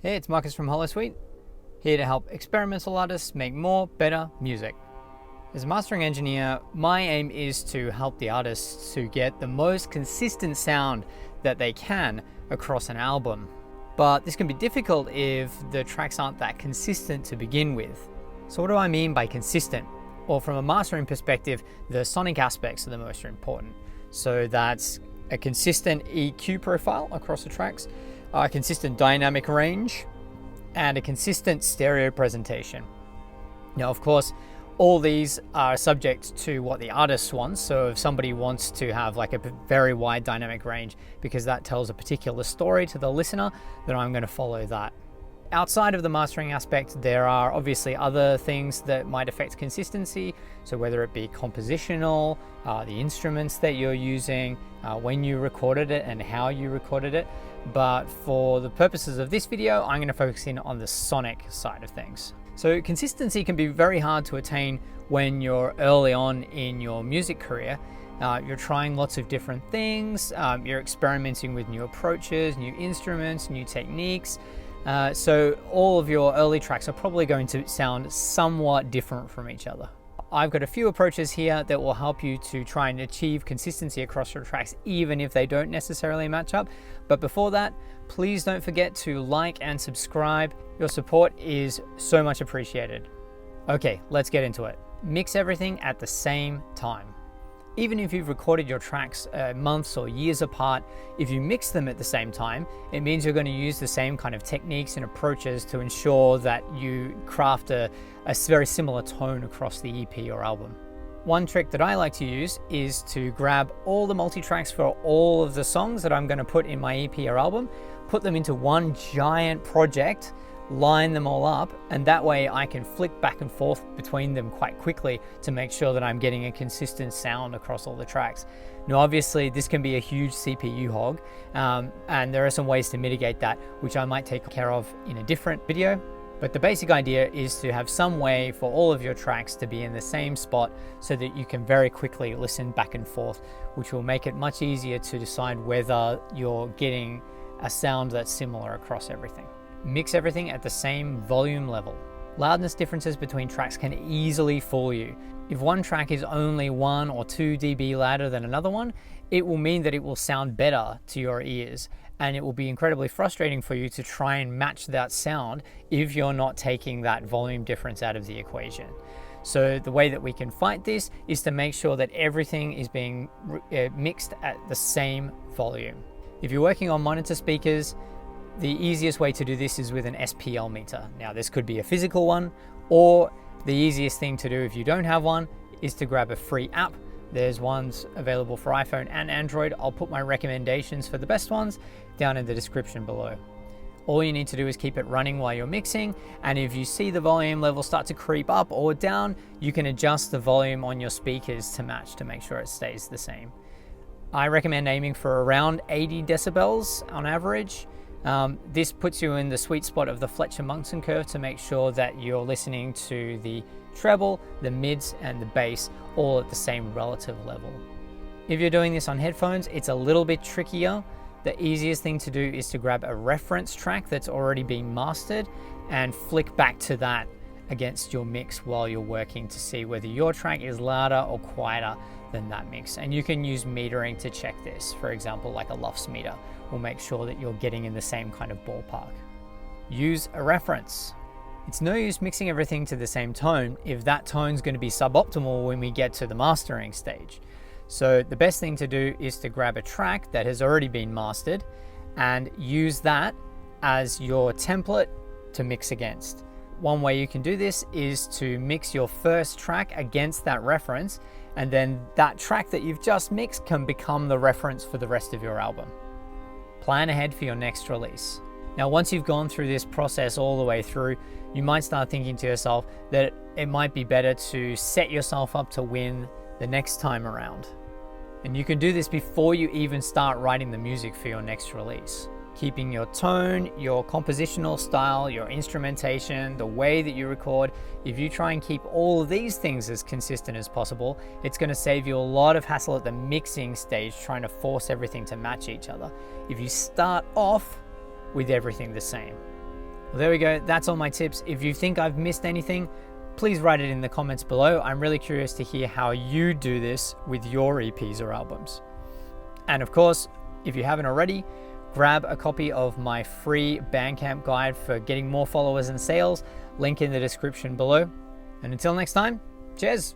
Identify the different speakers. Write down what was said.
Speaker 1: Hey, it's Marcus from Holosuite, here to help experimental artists make more, better music. As a mastering engineer, my aim is to help the artists to get the most consistent sound that they can across an album. But this can be difficult if the tracks aren't that consistent to begin with. So what do I mean by consistent? Well, from a mastering perspective, the sonic aspects are the most important. So that's a consistent EQ profile across the tracks, a consistent dynamic range, and a consistent stereo presentation. Now, of course, all these are subject to what the artist wants. So if somebody wants to have like a very wide dynamic range because that tells a particular story to the listener, then I'm going to follow that. Outside of the mastering aspect, there are obviously other things that might affect consistency. So whether it be compositional, the instruments that you're using, when you recorded it and how you recorded it. But for the purposes of this video, I'm going to focus in on the sonic side of things. So consistency can be very hard to attain when you're early on in your music career. You're trying lots of different things. You're experimenting with new approaches, new instruments, new techniques. So all of your early tracks are probably going to sound somewhat different from each other. I've got a few approaches here that will help you to try and achieve consistency across your tracks, even if they don't necessarily match up. But before that, please don't forget to like and subscribe. Your support is so much appreciated. Okay, let's get into it. Mix everything at the same time. Even if you've recorded your tracks months or years apart, if you mix them at the same time, it means you're going to use the same kind of techniques and approaches to ensure that you craft a very similar tone across the EP or album. One trick that I like to use is to grab all the multi-tracks for all of the songs that I'm going to put in my EP or album, put them into one giant project, line them all up, and that way I can flick back and forth between them quite quickly to make sure that I'm getting a consistent sound across all the tracks. Now obviously this can be a huge CPU hog, and there are some ways to mitigate that, which I might take care of in a different video. But the basic idea is to have some way for all of your tracks to be in the same spot so that you can very quickly listen back and forth, which will make it much easier to decide whether you're getting a sound that's similar across everything. Mix everything at the same volume level. Loudness differences between tracks can easily fool you. If one track is only 1 or 2 dB louder than another one, it will mean that it will sound better to your ears, and it will be incredibly frustrating for you to try and match that sound if you're not taking that volume difference out of the equation. So the way that we can fight this is to make sure that everything is being mixed at the same volume. If you're working on monitor speakers, the easiest way to do this is with an SPL meter. Now this could be a physical one, or the easiest thing to do if you don't have one is to grab a free app. There's ones available for iPhone and Android. I'll put my recommendations for the best ones down in the description below. All you need to do is keep it running while you're mixing, and if you see the volume level start to creep up or down, you can adjust the volume on your speakers to match to make sure it stays the same. I recommend aiming for around 80 decibels on average. This puts you in the sweet spot of the Fletcher-Munson curve to make sure that you're listening to the treble, the mids, and the bass all at the same relative level. If you're doing this on headphones, it's a little bit trickier. The easiest thing to do is to grab a reference track that's already been mastered and flick back to that against your mix while you're working to see whether your track is louder or quieter than that mix. And you can use metering to check this. For example, like a LUFS meter will make sure that you're getting in the same kind of ballpark. Use a reference. It's no use mixing everything to the same tone if that tone's going to be suboptimal when we get to the mastering stage. So the best thing to do is to grab a track that has already been mastered and use that as your template to mix against. One way you can do this is to mix your first track against that reference, and then that track that you've just mixed can become the reference for the rest of your album. Plan ahead for your next release. Now, once you've gone through this process all the way through, you might start thinking to yourself that it might be better to set yourself up to win the next time around. And you can do this before you even start writing the music for your next release. Keeping your tone, your compositional style, your instrumentation, the way that you record. If you try and keep all of these things as consistent as possible, it's going to save you a lot of hassle at the mixing stage trying to force everything to match each other. If you start off with everything the same. Well, there we go. That's all my tips. If you think I've missed anything, please write it in the comments below. I'm really curious to hear how you do this with your EPs or albums. And of course, if you haven't already, grab a copy of my free Bandcamp guide for getting more followers and sales. Link in the description below. And until next time, cheers.